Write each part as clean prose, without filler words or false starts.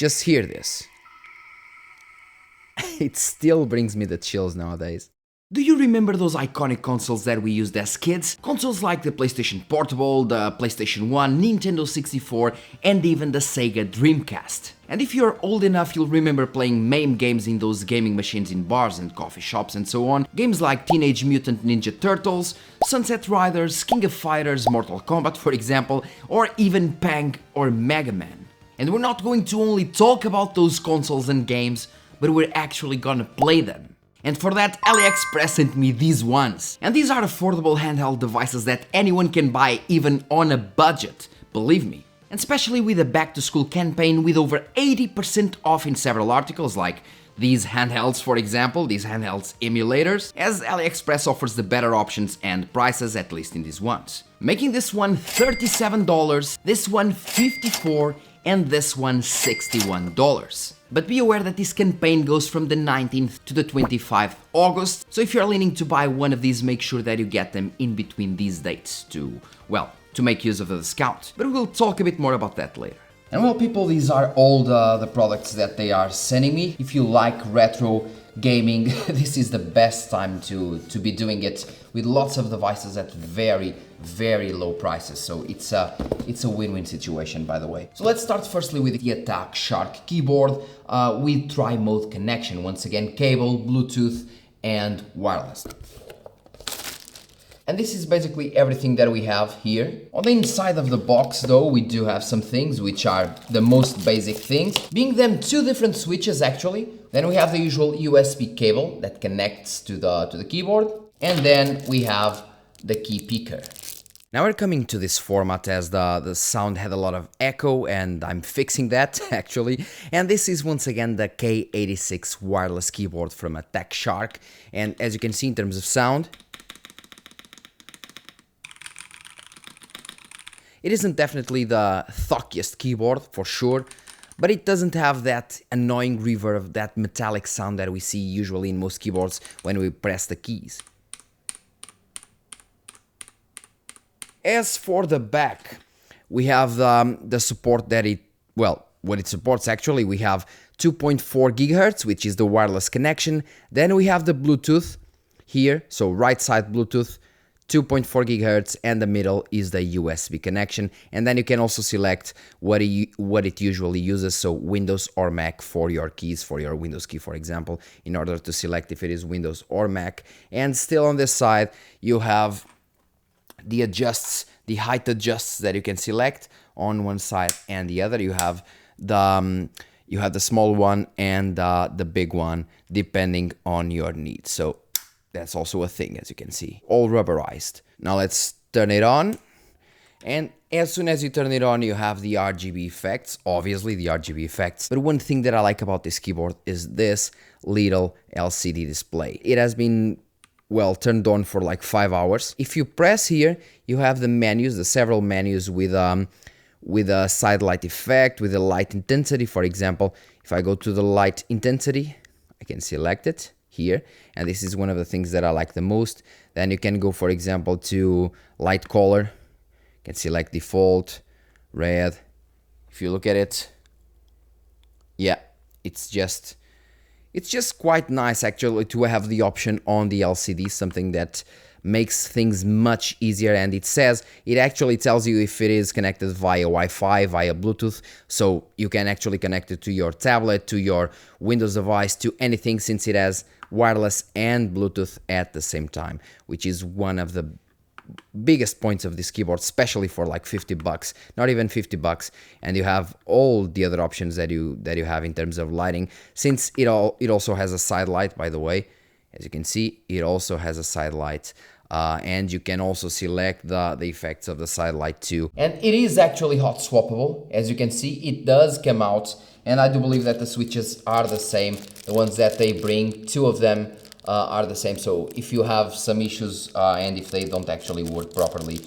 Just hear this. It still brings me the chills nowadays. Do you remember those iconic consoles that we used as kids? Consoles like the PlayStation Portable, the PlayStation 1, Nintendo 64, and even the Sega Dreamcast. And if you're old enough, you'll remember playing MAME games in those gaming machines in bars and coffee shops and so on. Games like Teenage Mutant Ninja Turtles, Sunset Riders, King of Fighters, Mortal Kombat for example, or even Pang or Mega Man. And we're not going to only talk about those consoles and games, but we're actually gonna play them. And for that, AliExpress sent me these ones. And these are affordable handheld devices that anyone can buy even on a budget, believe me. And especially with a back to school campaign with over 80% off in several articles like these handhelds for example, these handhelds emulators, as AliExpress offers the better options and prices, at least in these ones. Making this one $37, this one $54, and this one $61. But be aware that this campaign goes from the 19th to the 25th August, so if you're leaning to buy one of these, make sure that you get them in between these dates to, well, to make use of the discount. But we'll talk a bit more about that later. And well people, these are all the products that they are sending me. If you like retro gaming, this is the best time to be doing it, with lots of devices at very low prices, so it's a win-win situation, by the way. So let's start firstly with the Attack Shark keyboard with tri-mode connection, once again cable, Bluetooth and wireless. And this is basically everything that we have here. On the inside of the box though, we do have some things which are the most basic things, being them two different switches actually. Then we have the usual USB cable that connects to the keyboard, and then we have the key picker. Now we're coming to this format as the sound had a lot of echo, and I'm fixing that actually. And this is once again the K86 wireless keyboard from Attack Shark, and as you can see in terms of sound, it isn't definitely the thockiest keyboard for sure, but it doesn't have that annoying reverb, that metallic sound that we see usually in most keyboards when we press the keys. As for the back, we have the support that what it supports actually. We have 2.4 GHz, which is the wireless connection. Then we have the Bluetooth here, so right side Bluetooth, 2.4 GHz, and the middle is the USB connection. And then you can also select what it usually uses, so Windows or Mac for your keys, for your Windows key for example, in order to select if it is Windows or Mac. And still on this side you have the height adjusts that you can select on one side and the other. You have the small one and the big one depending on your needs. So that's also a thing, as you can see, all rubberized. Now let's turn it on, and as soon as you turn it on, you have the RGB effects, obviously the RGB effects. But one thing that I like about this keyboard is this little LCD display. It has been, well, turned on for like 5 hours. If you press here, you have the menus, the several menus with a side light effect, with a light intensity. For example, if I go to the light intensity, I can select it here, and this is one of the things that I like the most. Then you can go, for example, to light color. You can select default, red. If you look at it, yeah, it's just quite nice actually to have the option on the LCD, something that makes things much easier. And it actually tells you if it is connected via Wi-Fi, via Bluetooth, so you can actually connect it to your tablet, to your Windows device, to anything, since it has wireless and Bluetooth at the same time, which is one of the biggest points of this keyboard, especially for like 50 bucks, not even 50 bucks. And you have all the other options that you have in terms of lighting, since it also has a side light, by the way. As you can see, it also has a side light, and you can also select the effects of the side light too. And it is actually hot swappable. As you can see, it does come out, and I do believe that the switches are the same. The ones that they bring, two of them are the same. So if you have some issues and if they don't actually work properly,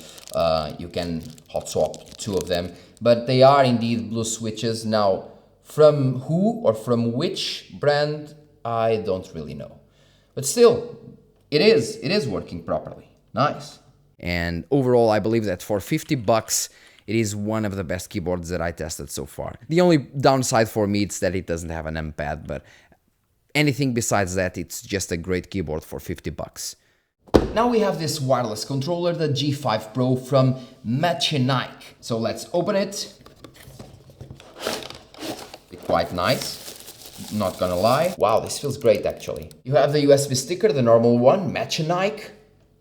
you can hot swap two of them. But they are indeed blue switches. Now, from who or from which brand, I don't really know. But still, it is working properly. Nice. And overall, I believe that for 50 bucks it is one of the best keyboards that I tested so far. The only downside for me is that it doesn't have an numpad, but anything besides that, it's just a great keyboard for 50 bucks. Now we have this wireless controller, the G5 Pro from Machenike. So let's open it. It's quite nice, not gonna lie. Wow, this feels great actually. You have the USB sticker, the normal one, Machenike.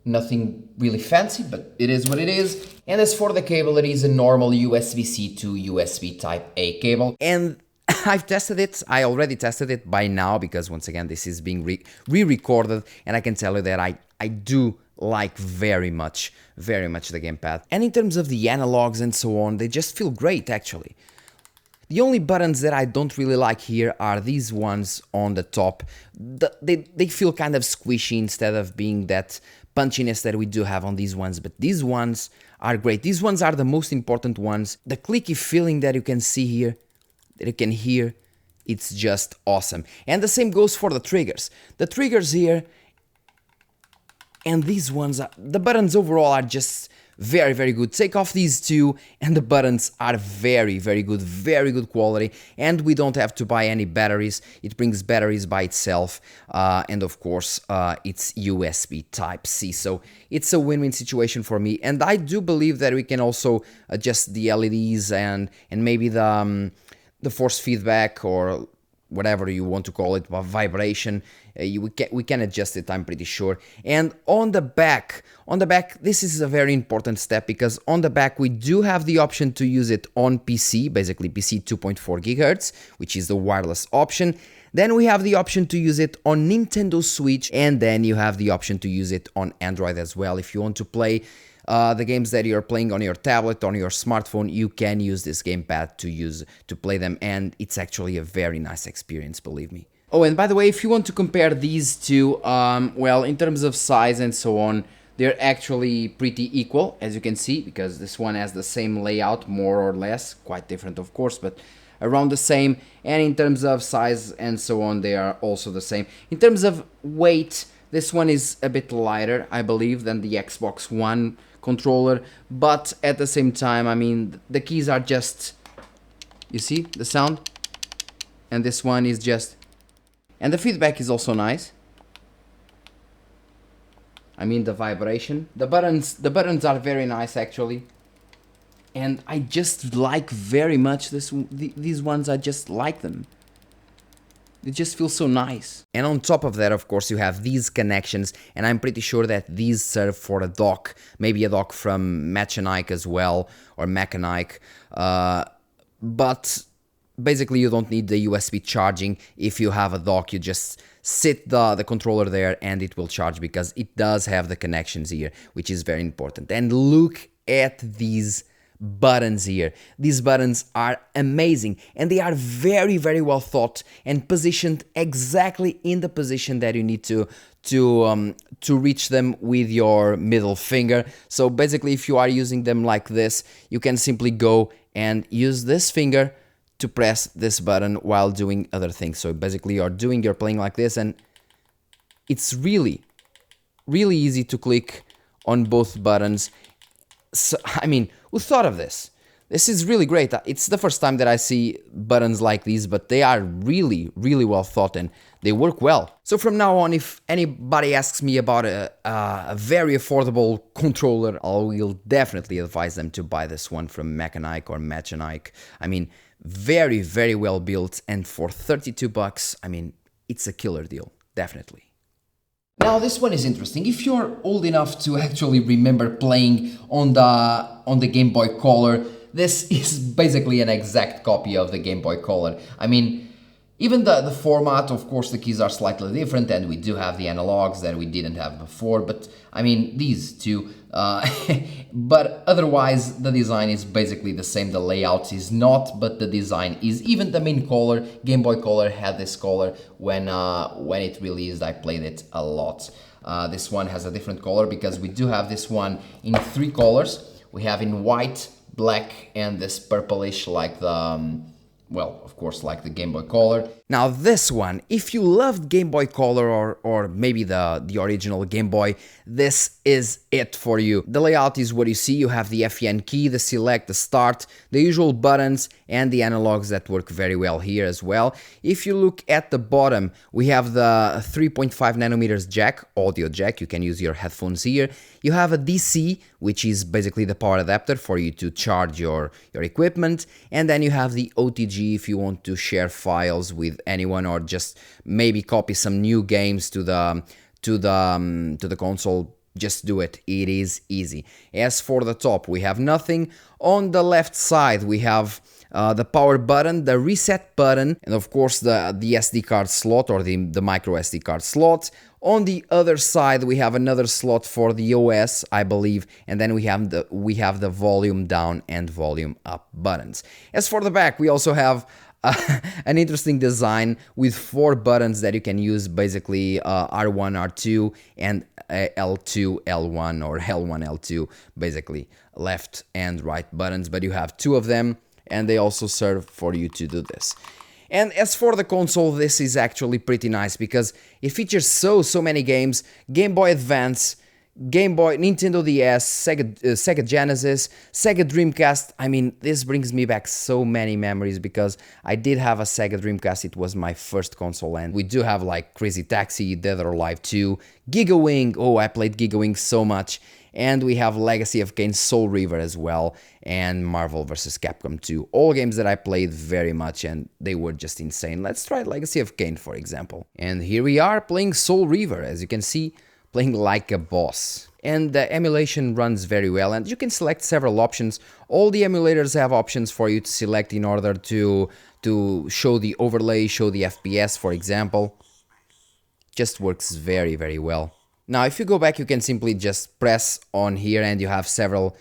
Nothing really fancy, but it is what it is. And as for the cable, it is a normal USB-C to USB Type-A cable. And I've tested it. I already tested it by now because once again, this is being re-recorded, and I can tell you that I do like very much the gamepad. And in terms of the analogs and so on, they just feel great actually. The only buttons that I don't really like here are these ones on the top. They feel kind of squishy instead of being that punchiness that we do have on these ones, but these ones are great. These ones are the most important ones. The clicky feeling that you can see here, that you can hear, it's just awesome. And the same goes for the triggers. The triggers here and these ones, the buttons overall are just very good. Take off these two and the buttons are very good quality, and we don't have to buy any batteries. It brings batteries by itself, and of course it's USB Type-C, so it's a win-win situation for me. And I do believe that we can also adjust the LEDs and maybe the force feedback, or whatever you want to call it, vibration. We can adjust it, I'm pretty sure. And on the back, this is a very important step, because on the back we do have the option to use it on PC, basically PC 2.4 GHz, which is the wireless option. Then we have the option to use it on Nintendo Switch, and then you have the option to use it on Android as well. If you want to play the games that you're playing on your tablet, on your smartphone, you can use this gamepad to play them, and it's actually a very nice experience, believe me. Oh, and by the way, if you want to compare these two, well, in terms of size and so on, they're actually pretty equal, as you can see, because this one has the same layout, more or less, quite different of course, but around the same. And in terms of size and so on, they are also the same. In terms of weight, this one is a bit lighter, I believe, than the Xbox One controller, but at the same time, I mean, the keys are just, you see the sound, and this one is just, and the feedback is also nice. I mean, the vibration, the buttons are very nice actually, and I just like very much these ones. I just like them. They just feel so nice. And on top of that, of course, you have these connections, and I'm pretty sure that these serve for a dock, maybe a dock from Machenike as well, or Machenike, but basically you don't need the USB charging. If you have a dock, you just sit the controller there and it will charge, because it does have the connections here, which is very important. And look at these buttons here. These buttons are amazing, and they are very well thought and positioned exactly in the position that you need to reach them with your middle finger. So basically, if you are using them like this, you can simply go and use this finger to press this button while doing other things. So basically you're playing like this, and it's really easy to click on both buttons. So, I mean, who thought of this? This is really great. It's the first time that I see buttons like these, but they are really well thought and they work well. So from now on, if anybody asks me about a very affordable controller, I will definitely advise them to buy this one from Machenike or Machenike. I mean, very well built, and for 32 bucks, I mean, it's a killer deal, definitely. Now this one is interesting. If you're old enough to actually remember playing on the Game Boy Color, this is basically an exact copy of the Game Boy Color. I mean, even the format, of course, the keys are slightly different, and we do have the analogs that we didn't have before, but I mean, these two, but otherwise the design is basically the same. The layout is not, but the design is. Even the main color, Game Boy Color, had this color when it released. I played it a lot. This one has a different color because we do have this one in 3 colors. We have in white, black, and this purplish, like the well, of course, like the Game Boy Color. Now this one, if you loved Game Boy Color or maybe the original Game Boy, this is it for you. The layout is what you see. You have the FEN key, the select, the start, the usual buttons, and the analogs that work very well here as well. If you look at the bottom, we have the 3.5 nanometers jack, audio jack. You can use your headphones here. You have a DC, which is basically the power adapter for you to charge your equipment, and then you have the OTG if you want to share files with anyone or just maybe copy some new games to the console. Just do it. It is easy. As for the top, we have nothing. On the left side, we have the power button, the reset button, and of course the SD card slot or the micro SD card slot. On the other side, we have another slot for the OS, I believe, and then we have the volume down and volume up buttons. As for the back, we also have an interesting design with 4 buttons that you can use, basically R1, R2, and L2, L1, or L1, L2, basically left and right buttons, but you have 2 of them, and they also serve for you to do this. And as for the console, this is actually pretty nice because it features so many games: Game Boy Advance, Game Boy, Nintendo DS, Sega Genesis, Sega Dreamcast. I mean, this brings me back so many memories because I did have a Sega Dreamcast. It was my first console, and we do have like Crazy Taxi, Dead or Alive 2, Giga Wing. Oh, I played Giga Wing so much. And we have Legacy of Kain, Soul River as well, and Marvel vs. Capcom 2. All games that I played very much, and they were just insane. Let's try Legacy of Kain, for example. And here we are playing Soul River, as you can see, playing like a boss. And the emulation runs very well, and you can select several options. All the emulators have options for you to select in order to show the overlay, show the FPS, for example. Just works very well. Now, if you go back, you can simply just press on here and you have several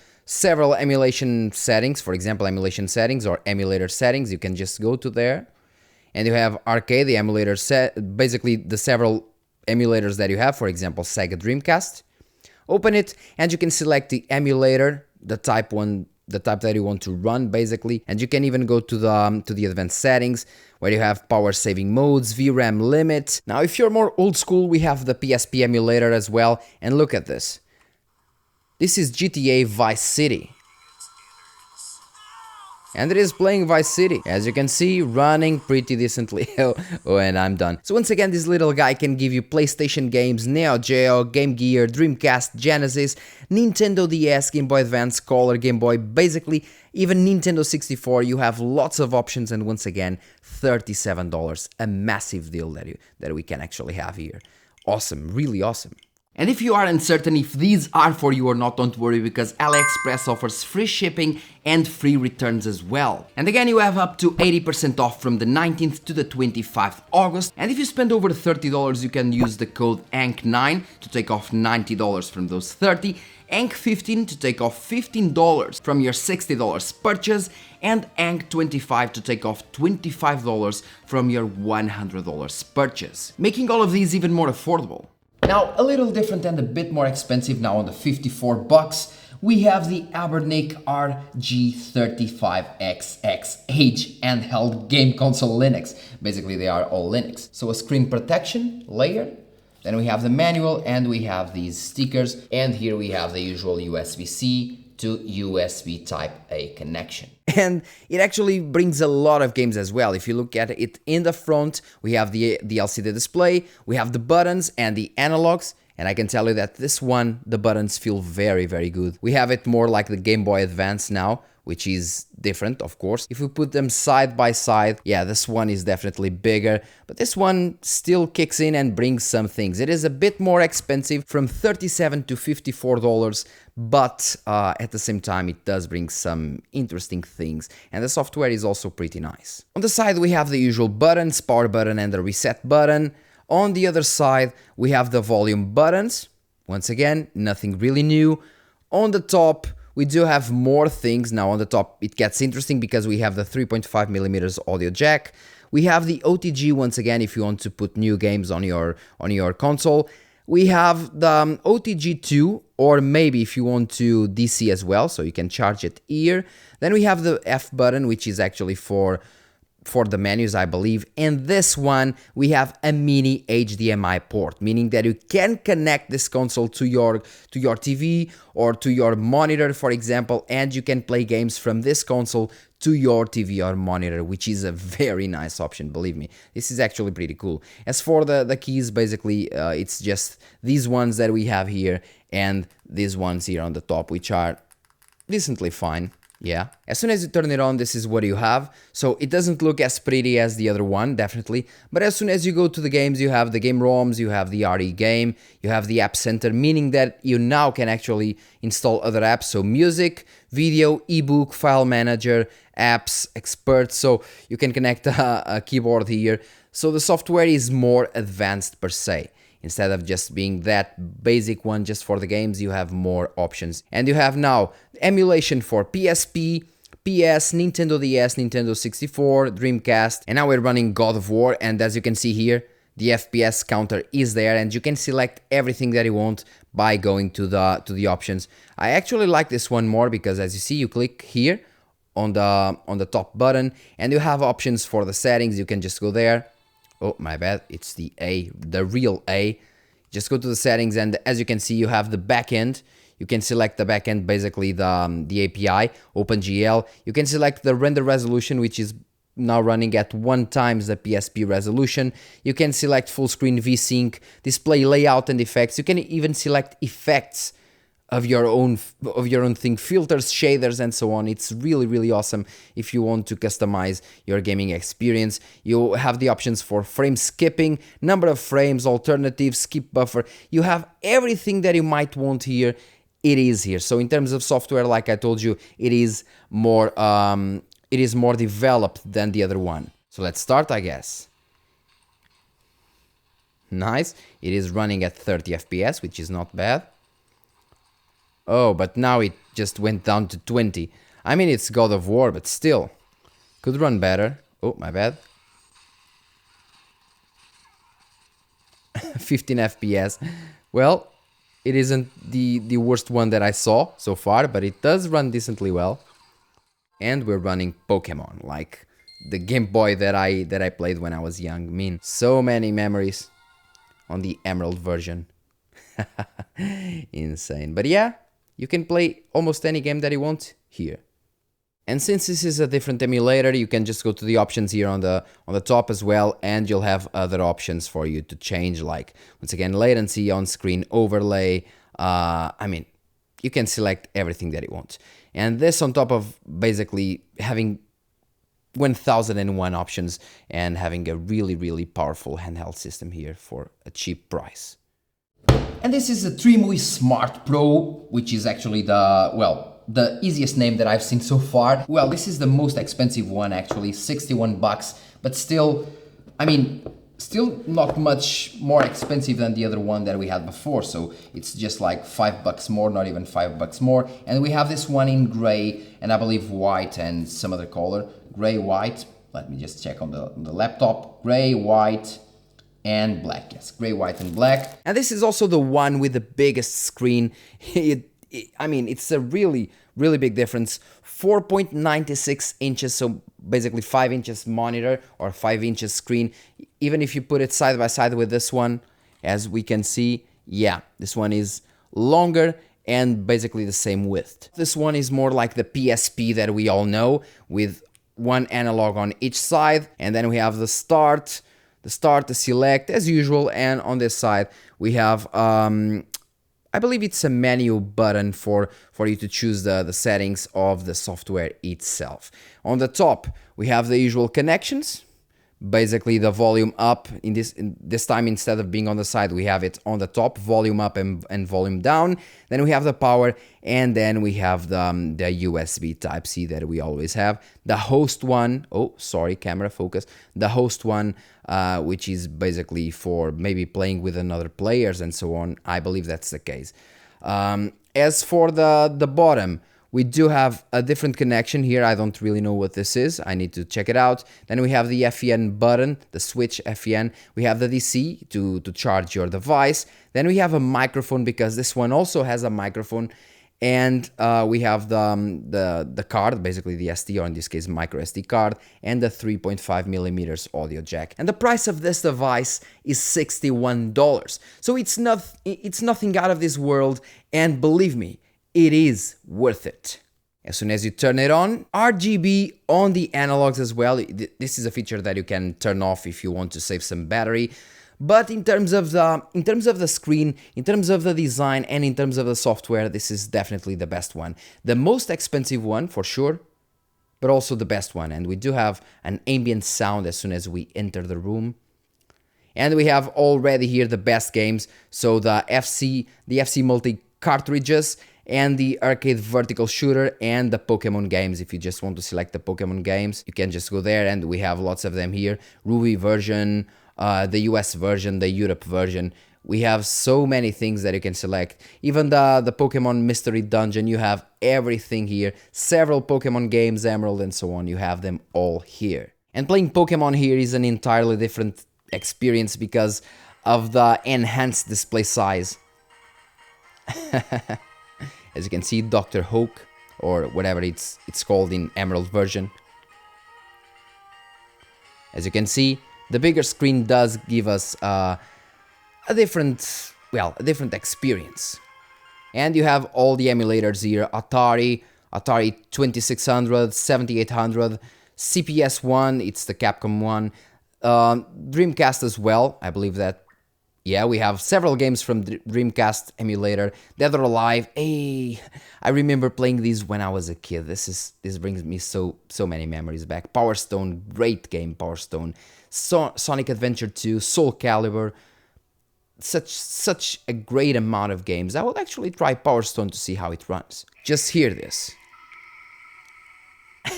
emulation settings. For example, emulation settings or emulator settings. You can just go to there and you have arcade, the emulator set, basically the several emulators that you have. For example, Sega Dreamcast. Open it and you can select the emulator, the type that you want to run, basically. And you can even go to the advanced settings where you have power saving modes, VRAM limit. Now, if you're more old school, we have the PSP emulator as well. And look at this. This is GTA Vice City. And it is playing Vice City, as you can see, running pretty decently. Oh, and I'm done. So once again, this little guy can give you PlayStation games, Neo Geo, Game Gear, Dreamcast, Genesis, Nintendo DS, Game Boy Advance, Color, Game Boy, basically even Nintendo 64. You have lots of options, and once again, $37, a massive deal that we can actually have here. Awesome, really awesome. And if you are uncertain if these are for you or not, don't worry, because AliExpress offers free shipping and free returns as well. And again, you have up to 80% off from the 19th to the 25th August. And if you spend over $30, you can use the code ANC9 to take off $90 from those 30, ANC15 to take off $15 from your $60 purchase, and ANC25 to take off $25 from your $100 purchase, making all of these even more affordable. Now, a little different and a bit more expensive now on the $54, we have the ANBERNIC RG35XX handheld game console Linux. Basically, they are all Linux. So a screen protection layer, then we have the manual and we have these stickers, and here we have the usual USB-C to USB Type-A connection. And it actually brings a lot of games as well. If you look at it in the front, we have the LCD display, we have the buttons and the analogs, and I can tell you that this one, the buttons feel very good. We have it more like the Game Boy Advance now, which is different, of course. If we put them side by side, yeah, this one is definitely bigger, but this one still kicks in and brings some things. It is a bit more expensive, from $37 to $54, but at the same time, it does bring some interesting things, and the software is also pretty nice. On the side, we have the usual buttons, power button and the reset button. On the other side, we have the volume buttons. Once again, nothing really new. On the top, we do have more things. Now on the top it gets interesting because we have the 3.5mm audio jack. We have the OTG once again if you want to put new games on your console. We have the OTG2, or maybe if you want to DC as well, so you can charge it here. Then we have the F button, which is actually for for the menus, I believe. And this one, we have a mini HDMI port, meaning that you can connect this console to your TV or to your monitor, for example, and you can play games from this console to your TV or monitor, which is a very nice option, believe me. This is actually pretty cool. As for the keys, basically, it's just these ones that we have here and these ones here on the top, which are decently fine. Yeah, as soon as you turn it on, this is what you have. So it doesn't look as pretty as the other one, definitely. But as soon as you go to the games, you have the game ROMs, you have the RE game, you have the App Center, meaning that you now can actually install other apps. So music, video, ebook, file manager, apps, experts. So you can connect a keyboard here. So the software is more advanced per se. Instead of just being that basic one just for the games, you have more options. And you have now emulation for PSP, PS, Nintendo DS, Nintendo 64, Dreamcast, and now we're running God of War, and as you can see here, the FPS counter is there, and you can select everything that you want by going to the options. I actually like this one more because, as you see, you click here on the top button, and you have options for the settings. You can just go there. Oh, my bad, it's the A, the real A. Just go to the settings, and as you can see, you have the backend. You can select the backend, basically the API, OpenGL. You can select the render resolution, which is now running at 1 times the PSP resolution. You can select full screen VSync, display layout and effects. You can even select effects of your own thing, filters, shaders, and so on. It's really awesome if you want to customize your gaming experience. You have the options for frame skipping, number of frames, alternatives, skip buffer. You have everything that you might want here. It is here. So in terms of software, like I told you, it is more developed than the other one. So let's start, I guess. Nice. It is running at 30 FPS, which is not bad. Oh, but now it just went down to 20. I mean, it's God of War, but still. Could run better. Oh, my bad. 15 FPS. Well, it isn't the worst one that I saw so far, but it does run decently well. And we're running Pokemon, like the Game Boy that I played when I was young. I mean, so many memories on the Emerald version. Insane. But yeah, you can play almost any game that you want here. And since this is a different emulator, you can just go to the options here on the top as well, and you'll have other options for you to change, like, once again, latency, on-screen overlay. I mean, you can select everything that you want. And this on top of basically having 1001 options and having a really powerful handheld system here for a cheap price. And this is a Trimui Smart Pro, which is actually the easiest name that I've seen so far. Well, this is the most expensive one actually, 61 bucks, but still, I mean, still not much more expensive than the other one that we had before. So it's just like 5 bucks more, not even 5 bucks more. And we have this one in gray and I believe white and some other color, gray, white. Let me just check on the laptop, gray, white, and black. Yes, gray, white, and black. And this is also the one with the biggest screen. I mean, it's a really big difference. 4.96 inches, so basically 5 inches monitor or 5 inches screen. Even if you put it side by side with this one, as we can see, yeah, this one is longer and basically the same width. This one is more like the PSP that we all know, with one analog on each side, and then we have the start, the select as usual, and on this side we have I believe it's a menu button for you to choose the settings of the software itself. On the top we have the usual connections, basically the volume up. In this time, instead of being on the side, we have it on the top, volume up and volume down. Then we have the power, and then we have the USB Type-C that we always have. The host one, oh sorry, camera focus, the host one, which is basically for maybe playing with another players and so on. I believe that's the case. As for the bottom, we do have a different connection here. I don't really know what this is. I need to check it out. Then we have the FEN button, the switch FEN. We have the DC to charge your device. Then we have a microphone, because this one also has a microphone. and we have the card, basically the SD, or in this case micro SD card, and the 3.5 millimeters audio jack. And the price of this device is $61. So it's nothing out of this world, and believe me, it is worth it. As soon as you turn it on, RGB on the analogs as well. This is a feature that you can turn off if you want to save some battery. But in terms of the screen, in terms of the design, and in terms of the software, this is definitely the best one. The most expensive one for sure, but also the best one. And we do have an ambient sound as soon as we enter the room. And we have already here the best games. So the FC multi cartridges, and the arcade vertical shooter, and the Pokemon games. If you just want to select the Pokemon games, you can just go there, and we have lots of them here. Ruby version, the US version, the Europe version. We have so many things that you can select. Even the Pokemon Mystery Dungeon, you have everything here. Several Pokemon games, Emerald and so on, you have them all here. And playing Pokemon here is an entirely different experience because of the enhanced display size. As you can see, Dr. Oak, or whatever it's called in Emerald version. As you can see, the bigger screen does give us a different experience. And you have all the emulators here: Atari 2600, 7800, CPS1, it's the Capcom one, Dreamcast as well, I believe that. Yeah, we have several games from Dreamcast emulator, Dead or Alive. Hey, I remember playing these when I was a kid. This brings me so many memories back. Power Stone, great game, Power Stone. Sonic Adventure 2, Soul Calibur. Such a great amount of games. I will actually try Power Stone to see how it runs. Just hear this.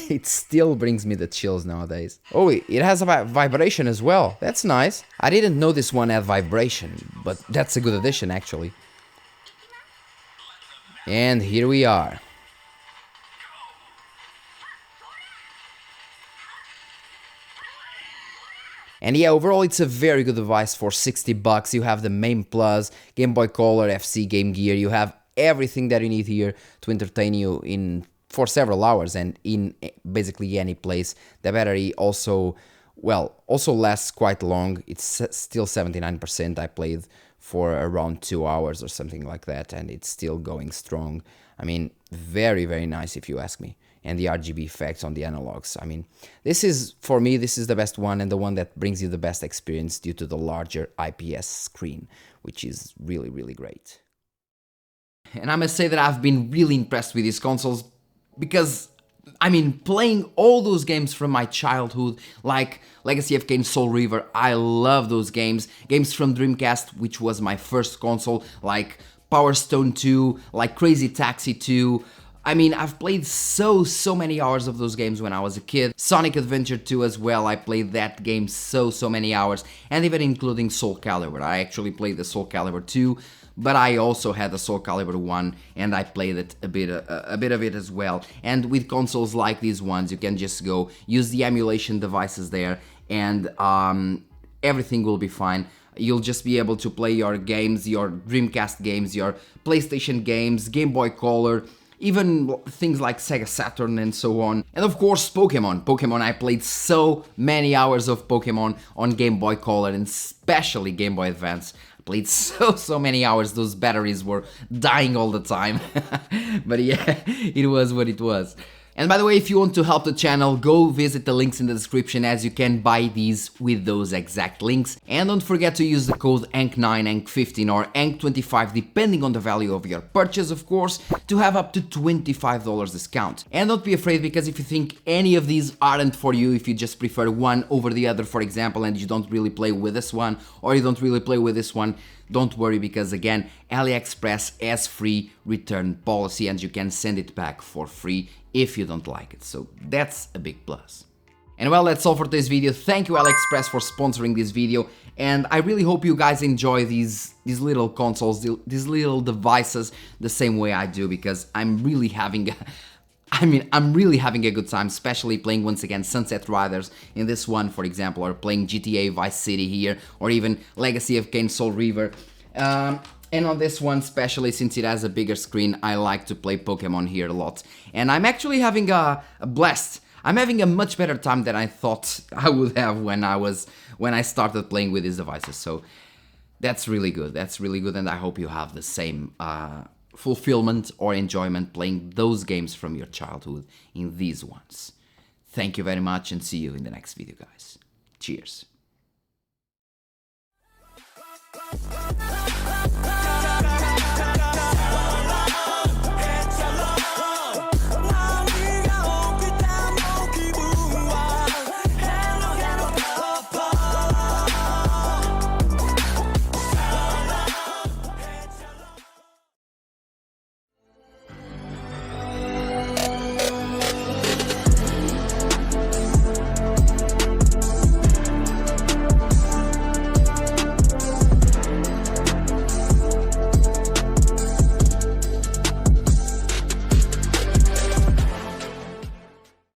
It still brings me the chills nowadays. Oh, it has a vibration as well. That's nice. I didn't know this one had vibration, but that's a good addition actually. And here we are. And yeah, overall it's a very good device for $60. You have the main plus, Game Boy Color, FC, Game Gear. You have everything that you need here to entertain you for several hours and in basically any place. The battery also lasts quite long. It's still 79%. I played for around 2 hours or something like that, and it's still going strong. I mean, very, very nice if you ask me. And the RGB effects on the analogs. I mean, for me, this is the best one, and the one that brings you the best experience due to the larger IPS screen, which is really, really great. And I must say that I've been really impressed with these consoles, because, I mean, playing all those games from my childhood, like Legacy of Kain, Soul River, I love those games. Games from Dreamcast, which was my first console, like Power Stone 2, like Crazy Taxi 2. I mean, I've played so many hours of those games when I was a kid. Sonic Adventure 2 as well, I played that game so many hours, and even including Soul Calibur. I actually played the Soul Calibur 2, but I also had the Soul Calibur 1, and I played it a bit of it as well. And with consoles like these ones, you can just go use the emulation devices there, and everything will be fine. You'll just be able to play your games, your Dreamcast games, your PlayStation games, Game Boy Color, even things like Sega Saturn and so on. And of course Pokemon. I played so many hours of Pokemon on Game Boy Color, and especially Game Boy Advance. I played so many hours, those batteries were dying all the time. But yeah, it was what it was. And by the way, if you want to help the channel, go visit the links in the description, as you can buy these with those exact links. And don't forget to use the code ANK9, ANK15 or ANK25 depending on the value of your purchase, of course, to have up to $25 discount. And don't be afraid, because if you think any of these aren't for you, if you just prefer one over the other, for example, and you don't really play with this one, or you don't really play with this one, don't worry, because again, AliExpress has free return policy and you can send it back for free if you don't like it, so that's a big plus. And well, that's all for this video. Thank you AliExpress for sponsoring this video, and I really hope you guys enjoy these little consoles, these little devices the same way I do, because I'm really having a good time, especially playing once again Sunset Riders in this one, for example, or playing GTA Vice City here, or even Legacy of Kain, Soul River. And on this one, especially since it has a bigger screen, I like to play Pokemon here a lot. And I'm actually having a blast. I'm having a much better time than I thought I would have when I started playing with these devices. So that's really good. That's really good, and I hope you have the same fulfillment or enjoyment playing those games from your childhood in these ones. Thank you very much, and see you in the next video, guys. Cheers.